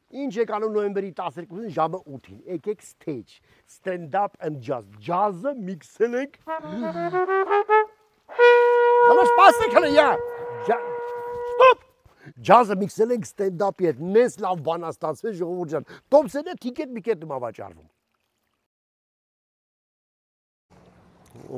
Ինչ եք անում նոյեմբերի 12-ին ժամը 8-ին։ Եկեք stage, stand up and jazz։ Ջազը միքսել ենք։ Ալա սպասեք հələ յա։ Stop։ Ջազը միքսել ենք stand up-ի հետ։ Մեծ լավ բան է ստացվել ժողովուրդ ջան։ Տոմսերը տիկետ միկետում ավաճառվում։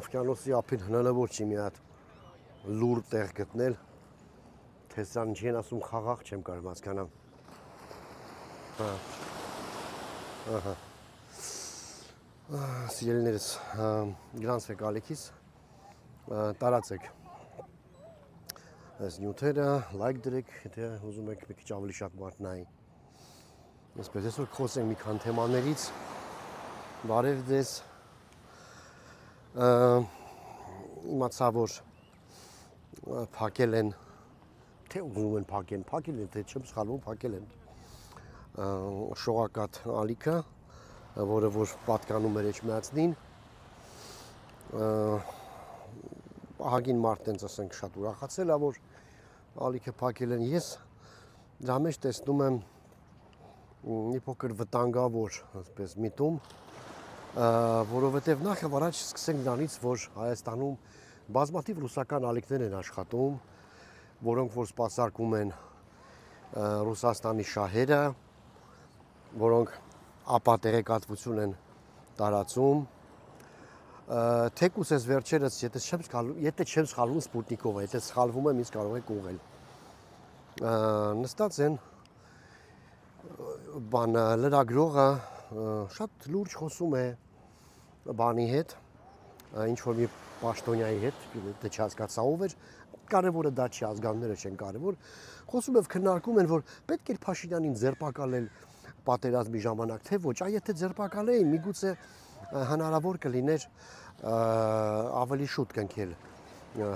Օվկիանոսի ափին հնարավոր չի մի հատ լուր տեղ գտնել։ Թե սա ինչ են ասում խաղաղ չեմ կարող հասկանամ։ Ահա։ Սիրելիներս, գրանցվեք ալիքից, տարածեք այս նյութերը, լայք դրեք, եթե ուզում եք մի քիչ ավելի շատ մարդ նայի։ Այսպես այսօր խոսենք մի քան թեմաներից, բարև ձեզ, իմացա, որ փակել են, թե ուզում են փակել են, թե չեմ սխալվում, փակել են շողակաթ ալիքը, որը որ պատկանում էր Էջմիածնին, ահագին մարդ տենց ասենք շատ ուրախացել է, որ ալիքը փակել են, ես դրա մեջ տեսնում եմ մի փոքր վտանգավոր այսպես միտում, որովհետև նախ եւ առաջ սկսենք նրանից, որ Հայաստանում բազմաթիվ ռուսական ալիքներ են աշխատում, որոնք որ սպասարկում են Ռուսաստանի շահերը, որոնք ապատեղեկատվություն են տարածում, թեկուս ես վերջերս, եթե չեմ սխալվում Սպուտնիկով է, եթե սխալվում եմ, ինձ կարող եք ուղղել։ Նստած են լրագրողը շատ լուրջ խոսում է բանի հետ, ինչ-որ մի պաշտոնյայի հետ, դե չհասկացա ով էր, կարևորը դա չի, ազգանները չեն կարևոր, խոսում և քննարկում են, որ պետք էր Փաշինյանին ձերբակալել պատերազմի ժամանակ, թե ոչ, եթե ձերբակալեին, միգուցե հնարավոր կլիներ ավելի շուտ կնքել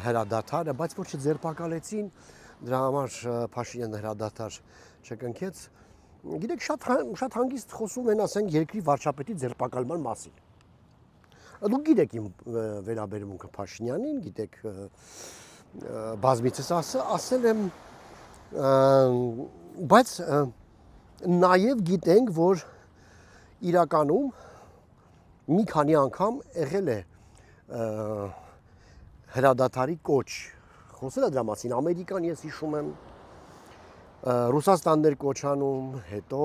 հրադադարը, բայց որ չձերբակալեցին, դրա համար Փաշինյանը հրադադար չկնքեց, գիտեք, շատ հանգիստ խոսում են, ասենք, երկրի վարչապետի ձերբակալման մասին։ Դուք գիտեք իմ վերաբերմունքը Փաշինյանին, գիտեք, բազմիցս ասել եմ, բայց նաև գիտենք, որ իրականում մի քանի անգամ եղել է հրադադարի կոչ, խոսել է դրա մասին, Ամերիկան ես հիշում եմ, Ռուսաստանն էր կոչանում, հետո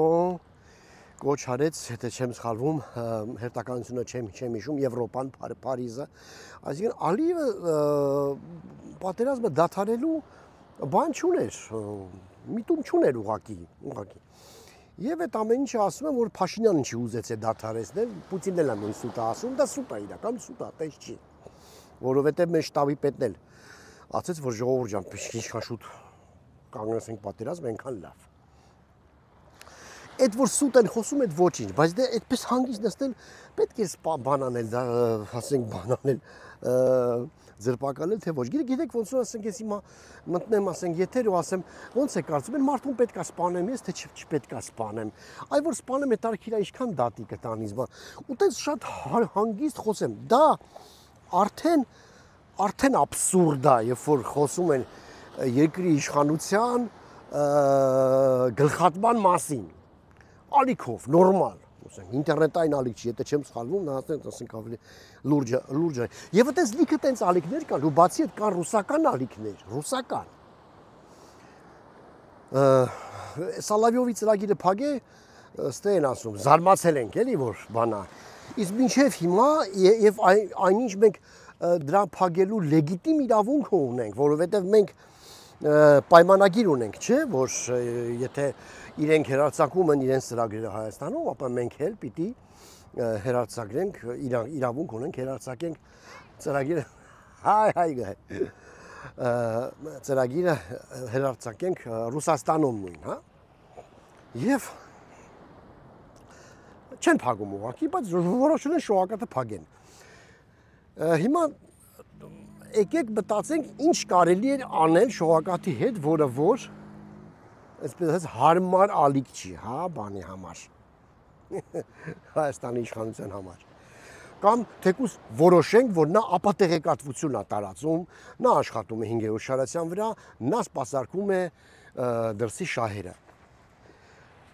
կոչ արեց, եթե չեմ սխալվում, հերթականությունը չեմ հիշում, Եվրոպան, Փարիզը, այսինքն Ալիևը պատերազմը դադարելու բան չուներ, միտում չուներ ուղղակի։ Եվ այդ ամեն ինչը ասում եմ, որ Փաշինյանը չի ուզեցել դադարեցնել, Պուտինն էլ է նույն սուտը ասում, դա սուտ է իրական, սուտ է, տես չի, որովհետև մեր շտաբի պետն էլ ասեց, որ ժողովուրդ ջան, ինչքան շուտ կանգնեցենք պատերազմ, այնքան լավ։ Այդ որ սուտ են խոսում, այդ ոչինչ, բայց դե այդպես հանգիստ նստել, պետք է բան անել, ասենք բան անել, ձերբակալել, թե ոչ։ Գիտեք, ոնց որ ասենք ես հիմա մտնեմ, ասենք եթեր ու ասեմ, ոնց է կարծում են, մարդուն պետք է սպանեմ ես, թե չպետք է սպանեմ։ Այ որ սպանեմ, այդ արքիրա ինչքան դատի կտանից, ու տես շատ հանգիստ խոսեմ, դա արդեն աբսուրդ է, երբ որ խոսում են երկրի իշխանության գլխատման մասին, ալիքով, նորմալ, ինտերնետային ալիք չի, եթե չեմ սխալվում, նա ասենք ավելի լուրջ է։ Եվ այդպես լիքը տենց ալիքներ կան, ու բացի այդ կան ռուսական ալիքներ, ռուսական։ Սալավյովի ծրագիրը փագե, ստե են ասում, զարմացել ենք, էլի որ բանա։ Իսկ մինչև հիմա եւ այնինչ մենք դրա փագելու լեգիտիմ իրավունք ունենք, որովհետեւ մենք պայմանագիր ունենք, չէ, որ եթե իրենք հերարցակում են իրենց ծրագրերը Հայաստանում, ապա մենք էլ պիտի հերարցակենք, իրավունք ունենք, հերարցակենք ծրագիրը, ծրագիրը հերարցակենք Ռուսաստանում նույն, հա, և չեն փագում ուղղակի, բայց որոշել են շողակաթը փագեն։ Հիմա եկեք մտածենք ինչ կարելի էր անել շողակաթի հետ, որը որ այսպես հարմար ալիք չի, հա, բանի համար, Հայաստանի իշխանության համար։ Կամ թեկուզ որոշենք, որ նա ապատեղեկատվություն է տարածում, նա աշխատում է 5-րդ շարացյան վրա, նա սպասարկում է դրսի շահերը։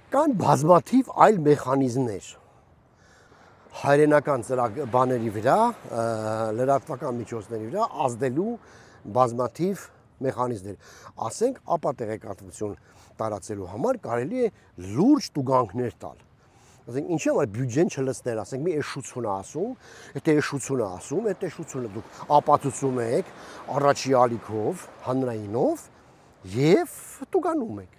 կան բազմաթիվ այլ մեխանիզմներ հայրենական բաների վրա, լրատվական միջոցների վրա ազդելու բազմաթիվ մեխանիզմներ։ Ասենք, ապատեղեկատվություն տարածելու համար կարելի է լուրջ տուգանքներ տալ։ Ասենք, ինչի՞ համար բյուջեն չլցնել, ասենք, մի էշություն ասում, այդ էշությունը ասում, այդ էշությունը դուք ապացուցում եք առաջի ալիքով, հանրայինով եւ տուգանում եք։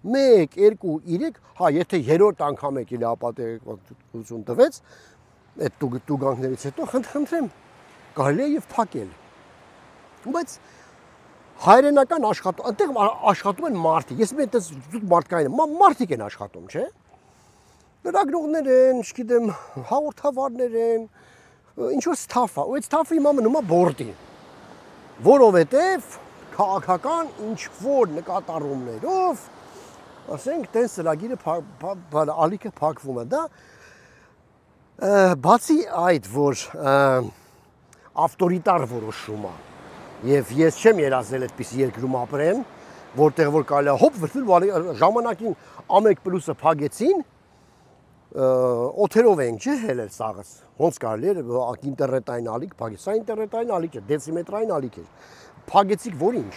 1, 2, 3, հա, եթե երրորդ անգամ եք իլի ապատեղեկատվություն տվեց, այդ տուգանքներից հետո խնդրեմ, կարելի է եւ փակել։ Բայց հայրենական աշխատում, այնտեղ աշխատում են մարդիկ։ Ես մի այդպես մարդկային, մարդիկ են աշխատում, չէ՞։ Լրագրողներ են, չգիտեմ, հաղորդավարներ են, ինչ որ ստաֆ է, ու այդ ստաֆը հիմա մնում է բորդի, որովհետեւ քաղաքական ինչ որ նկատառումներով, ասենք, տենց ծրագիրը ալիքը փակվում է, դա բացի այդ, որ ավտորիտար որոշում է, եւ ես չեմ երազել այդպիսի երկրում ապրեմ, որտեղ որ կարելի է հոп վրթել, ժամանակին ամեկ+-ը փակեցին, օթերով ենք չէ հելել սաղս, ոնց կարելի էր ինտերնետային ալիք փակել, սա ինտերնետային ալիք է, դեցիմետրային ալիք էր, փակեցիք որ ինչ,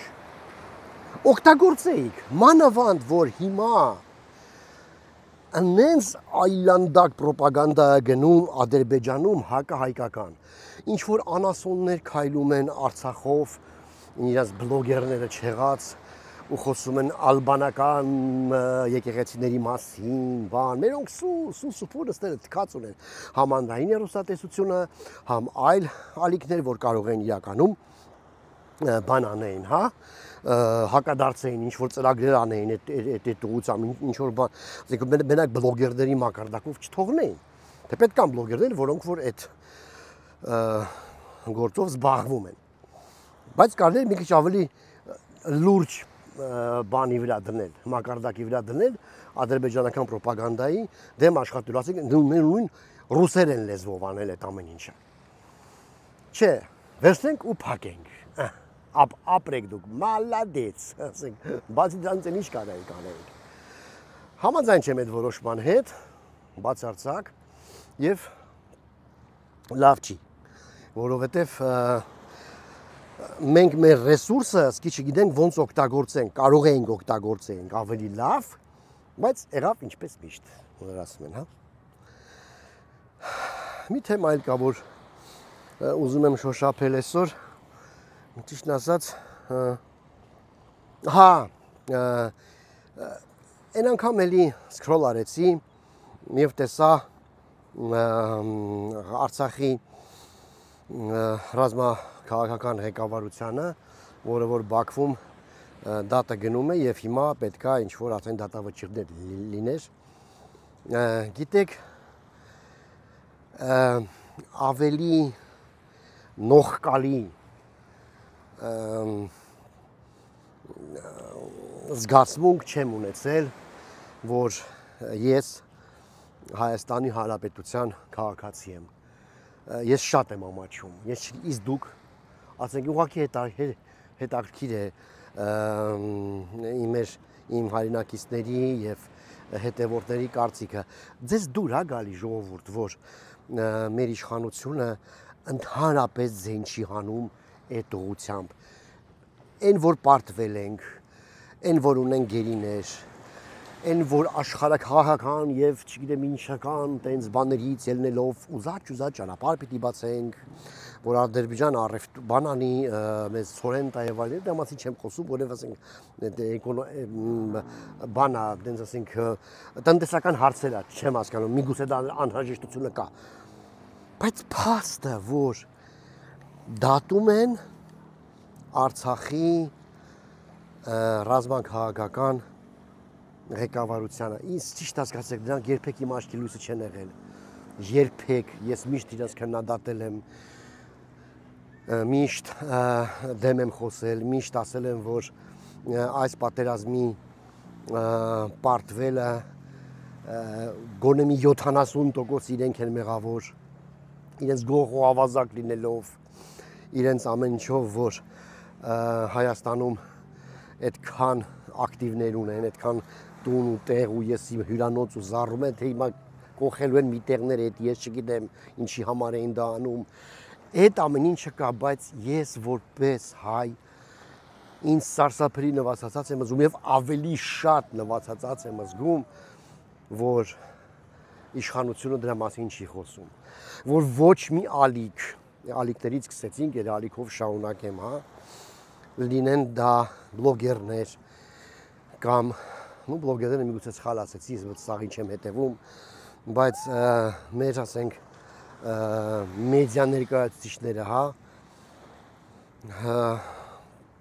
օգտագործեիք, մանավանդ որ հիմա այնց այլանդակ պրոպագանդա է գնում Ադրբեջանում հակահայկական, ինչ որ անասոններ քայլում են Արցախով, իրաց բլոգերները չեղած, ու խոսում են ալբանական եկեղեցիների մասին, բան, մերոնք սուպուրը ստել թքած ունեն, համ հանրային հեռուստատեսությունը, համ այլ ալիքներ, որ կարող են իրականում բան անեին, հա, հակադարձեին, ինչ որ ծրագրեր անեին այդ ուղղությամբ, ինչ որ բան, մենակ բլոգերների մակարդակով չթողնեին, թե պետք կան բլոգերներ, որոնք որ այդ գործով զբաղվում են, բայց կարելի է մի քիչ ավելի լուրջ բանի վրա դնել, մակարդակի վրա դնել ադրբեջանական պրոպագանդայի դեմ աշխատելու, ասենք նույն ռուսերեն լեզվով անել այդ ամեն ինչը։ Չէ, վերցնենք ու փակենք։ Ապրեք դուք, մալադեց, ասենք, բացի դրանից ինչ կարելի անենք։ Համաձայն չեմ այդ որոշման հետ, բացարձակ եւ լավ չի, որովհետեւ մենք մեր ռեսուրսը սկի չգիտենք ոնց օգտագործենք, կարող ենք օգտագործենք ավելի լավ, բայց եղավ ինչպես միշտ, որ ասում են, հա։ Մի թեմա այլ կա, որ ուզում եմ շոշափել այսօր, ճիշտն ասած, հա, այն անգամ էլի սկրոլ արեցի եւ տեսա Արցախի ռազմաքաղաքական ղեկավարությանը, որը որ Բաքվում դատը գնում է եւ հիմա պետքա ինչ որ արդեն դատավճիռներ լիներ։ Գիտեք, ավելի նողկալի զգացմունք չեմ ունեցել, որ ես Հայաստանի Հանրապետության քաղաքացի եմ։ Ես շատ եմ ամաչում, իսկ դուք, ասենք ուղղակի հետաքրքիր է իմ հայրենակիցների եւ հետևորդների կարծիքը։ Ձեզ դուր է գալի ժողովուրդ, որ մեր իշխանությունը ընդհանրապես ձեն չի հանում այդ ուղղությամբ։ Այն որ պարտվել ենք, այն որ ունենք գերիներ, այն որ աշխարհաքաղաքական եւ չգիտեմ ինչական տենց բաներից ելնելով ուզաչ ճանապարհ պիտի բացենք, որ Ադրբեջան առևտ բանանի մեզ ցորեն տա եւ այլն, դա մասի չեմ խոսում, որովհետեւ ասենք բանա, տենց ասենք տնտեսական հարցեր է, չեմ հասկանում, միգուցե դա անհրաժեշտությունը կա։ Բայց փաստը, որ դատում են Արցախի ռազմաքաղաքական ղեկավարությանը, ինձ ճիշտ հասկացեք, դրանք երբեք իմ աչքի լույսը չեն եղել, երբեք, ես միշտ իրենց քննադատել եմ, միշտ դեմ եմ խոսել, միշտ ասել եմ, որ այս պատերազմի պարտվելը գոնե մի 70% իրենք են մեղավոր, իրենց գող ու ավազակ լինելով, իրենց ամեն ինչով, որ Հայաստանում այդքան ակտիվներ ունեն, այդքան տուն ու տեղ ու ես իմ հյուրանոց ու զառում եմ, թե հիմա կողելու են մի տեղներ այդ, ես չգիտեմ ինչի համար էին դա անում։ Այդ ամեն ինչը կա, բայց ես որպես հայ ինձ սարսափելի նվաստացած եմ զգում եւ ավելի շատ նվաստացած եմ զգում, որ իշխանությունը դրա մասին չի խոսում, որ ոչ մի ալիքներից սկսեցինք, երբ ալիքով շարունակեմ, հա, լինեն դա բլոգերներ կամ բլոգերները միգուցե սխալ ասեցի, ես սաղին չեմ հետևում, բայց մեր ասենք մեդիա ներկայացուցիչները, հա,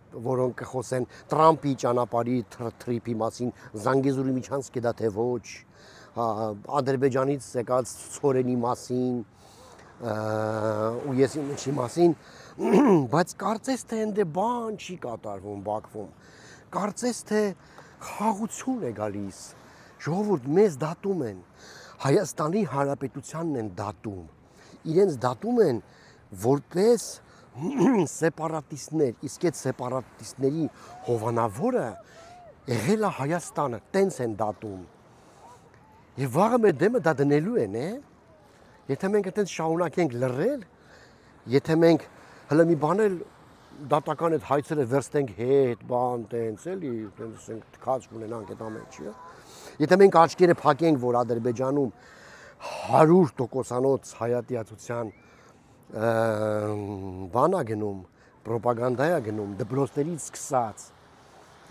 որոնք կխոսեն Տրամպի ճանապարհի թրիփի մասին, Զանգեզուրի միջանցքի դա թե ոչ, Ադրբեջանից եկած ցորենի մասին, ու ես ինչի մասին, բայց կարծես թե ընդ բան չի կատարվում Բաքվում, կարծես թե խաղաղություն է գալիս, ժողովուրդ մեզ դատում են, Հայաստանի Հանրապետությանն են դատում, իրենց դատում են որպես սեպարատիստներ, իսկ այդ սեպարատիստների հովանավորը եղել է Հայաստանը, տենց են դատում, եւ վաղը մեր դեմը դա դնելու են, Եթե մենք այդպես շարունակենք լռել, եթե մենք հələ մի բան էլ դատական այդ հայցերը վերստենք հետ, բան տենց էլի, տենց ասենք թքած ունենանք այդ ամեն ինչը։ Եթե մենք աչքերը փակենք, որ Ադրբեջանում 100%-անոց հայատյացության բան է գնում, պրոպագանդա է գնում, դպրոցներից սկսած։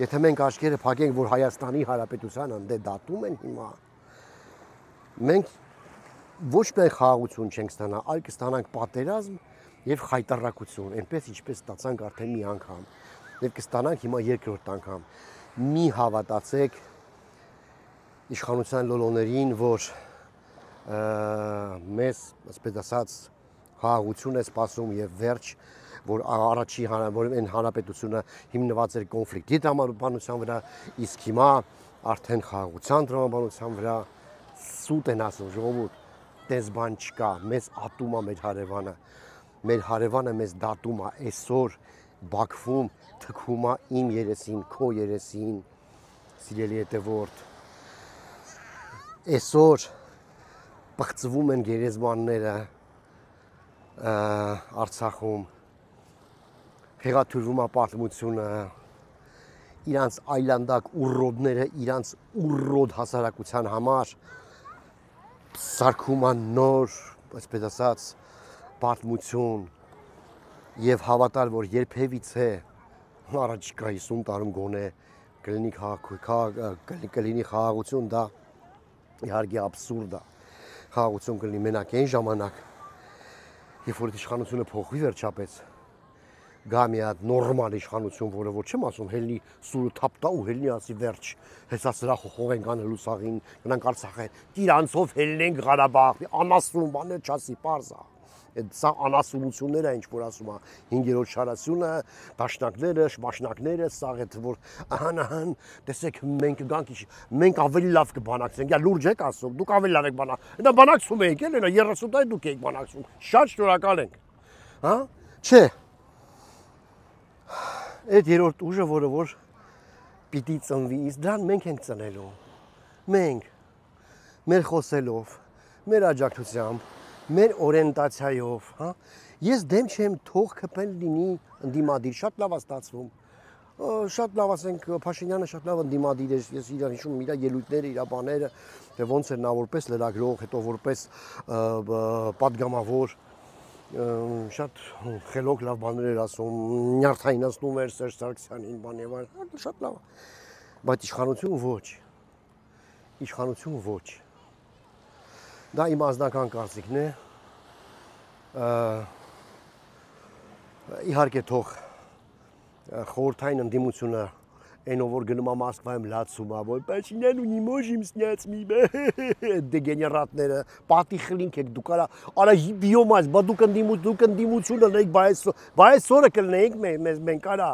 Եթե մենք աչքերը փակենք, որ Հայաստանի Հանրապետությանը դե դատում են հիմա, մենք ոչ միայն խաղաղություն չենք ստանա, այլ կստանանք պատերազմ եւ խայտարակություն, այնպես ինչպես ստացանք արդեն մի անգամ, եւ կստանանք հիմա երկրորդ անգամ։ Մի հավատացեք իշխանության լոլոներին, որ մեզ, ասես ասած, խաղաղություն է սպասում եւ վերջ, որ առաջի այն հանրապետությունը հիմնված էր կոնֆլիկտի տրամաբանության վրա, իսկ հիմա արդեն խաղաղության տրամաբանության վրա սուտ են ասում ժողովուրդ, տես բան չկա, մեզ ատում է մեր հարևանը մեզ դատում է, այսօր Բաքվում թքում է իմ երեսին, քո երեսին, սիրելի հետևորդ, այսօր պղծվում են գերեզմանները Արցախում, հեղաթյուրվում է պատմությունը, իրանց այլանդակ ուռոդները, իրանց ուռոդ հասարակության համար սարքում են նոր, այսպես ասած, պատմություն եւ հավատալ, որ երբևիցե առաջիկա 50 տարում գոնե կլինի խաղաղություն, դա իհարկե абսուրդ է։ Խաղաղություն կլինի մենակ այն ժամանակ, երբ որ իշխանությունը փոխվի վերջապես, գա մի հատ նորմալ իշխանություն, որը որ չեմ ասում, հելնի սուրը թափտա ու հելնի ասի վերջ, հեսա սրա խոխող ենք անելու սաղին, գնանք Արցախը, տիրանցով հելնենք Ղարաբաղ, անասուն բաներ չասի, պարզ է։ Այդ սա անասունությունները, ինչ որ ասում է 5-րդ շարասյունը, դաշնակները, շմաշնակները, սա այդ որ ահան, տեսեք մենք գանք, մենք ավելի լավ կբանակցենք, յա լուրջ եք ասում, դուք ավելի լավ եք բանակցում, դա բանակցում եք, էլի 30 տարի դուք եք բանակցում, շատ շնորհակալ ենք, հա, չէ։ Այդ երրորդ ուժը, որը որ պիտի ծնվի, իսկ դրան մենք ենք ծնելու, մենք, մեր խոսելով, մեր աջակցությամբ, մեր օրենտացիայով, հա, ես դեմ չեմ թող քփել լինի ընդդիմադիր, շատ լավ է ստացվում, շատ լավ ասենք Փաշինյանը շատ լավ ընդդիմադիր էր, ես իրան հիշում իր ելույթները, իր բաները, թե ոնց էր նա որպես լրագրող, հետո որպես պատգամավոր, շատ խելոք լավ բաներ էր ասում, նյարդայնացնում էր Սերժ Սարգսյանին, բան եւ այլն, շատ լավ։ Բայց իշխանություն ոչ։ Դա իմ ազնական կարծիքն է։ Իհարկե թող խորհրդային ընդդիմությունը այնով որ գնում է Մոսկվայում լացում է, որ Փաշինյանը не можем снять мимо դեգեներատները, պատի խլինք եք դուք արա բիոմաս, բա դուք ընդդիմությունը լեք, բա այսօրը կլնենք մենք արա,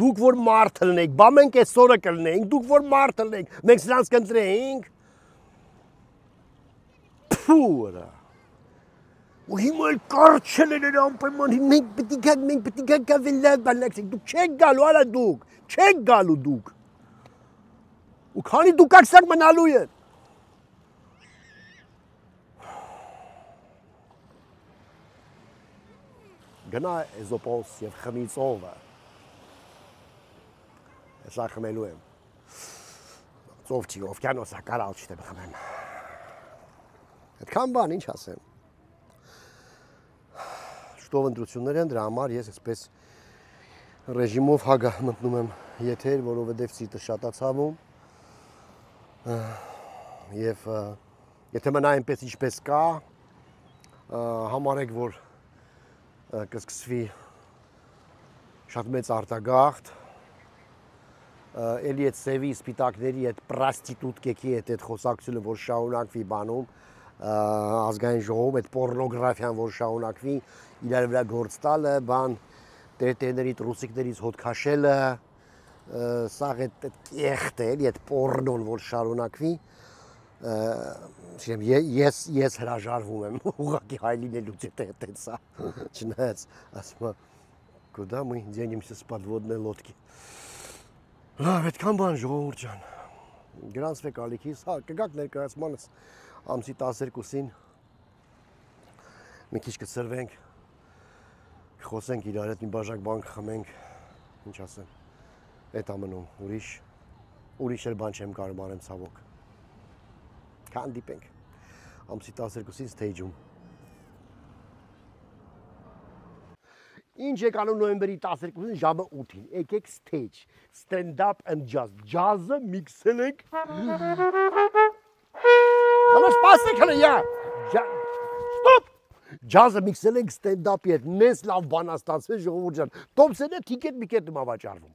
դուք որ մարդ լնեք, բա մենք այսօրը կլնենք, դուք որ մարդ լնեք, մենք սրանց կընտրենք, փուրա, ու հիմա էլ կարճել են անպայման, մենք պետք է գալ բանակցենք, դուք չեք գալու, արա դուք, չեք գալու դուք, Ու քանի դուք ակսակ մնալու են։ Գնա Էզոպոս եւ խմիցովը։ Հեսա խմելու եմ։ Ծով չի, օվկիանոսա կարալ չտեմ խմեմ։ Այդքան բան, ինչ ասեմ։ Շուտով ընտրություններ են, դրա համար ես այսպես ռեժիմով հագա մտնում եմ եթեր, որովհետև ցիտը շատ է ցավում։ Եվ եթե մնա այնպես ինչպես կա, համարեք, որ կսկսվի շատ մեծ արտագաղթ, էլի այդ սևի սպիտակների այդ պրաստիտուտկեքի այդ խոսակցությունը, որ շարունակվի բանում, ազգային ժողովում, այդ պորնոգրաֆիան, որ շարունակվի, իրար վրա գործ տալը, բան, տերտերներից, ռուսիկներից հոտ քաշելը, սաղ այդ կեղտ է, էլի այդ պորնոն, որ շարունակվի, ես հրաժարվում եմ, ուղղակի հայլինելուց է սա, չնայած, ասում եմ, կուդա мы денемся с подводной лодки։ Լավ, այդքան բան ժողովուրդ ջան, գրանցվեք ալիքիս, կգաք ներկայացմանս ամսի 12-ին, մի քիչ կցրվենք, խոսենք իրար հետ մի բաժակ բան կխմենք, ինչ ասեմ, այդ ամնում, ուրիշ էլ բան չեմ կարող անեմ ցավոք, կհանդիպենք, ամսի 12-ին stage-ում։ Ինչ եք անում նոյեմբերի 12-ին ժամը 8-ին, եկեք stage, stand-up and jazz, ջազը միքսել ենք, Ալա սպասեք հլը, ստոպ, ջազը միքսել ենք stand-up-ի հետ, մեզ լավ բան աստացվեց ժողովուրդ ջան, տոպսեն է թիկետ միկետ նմա վաճարվում։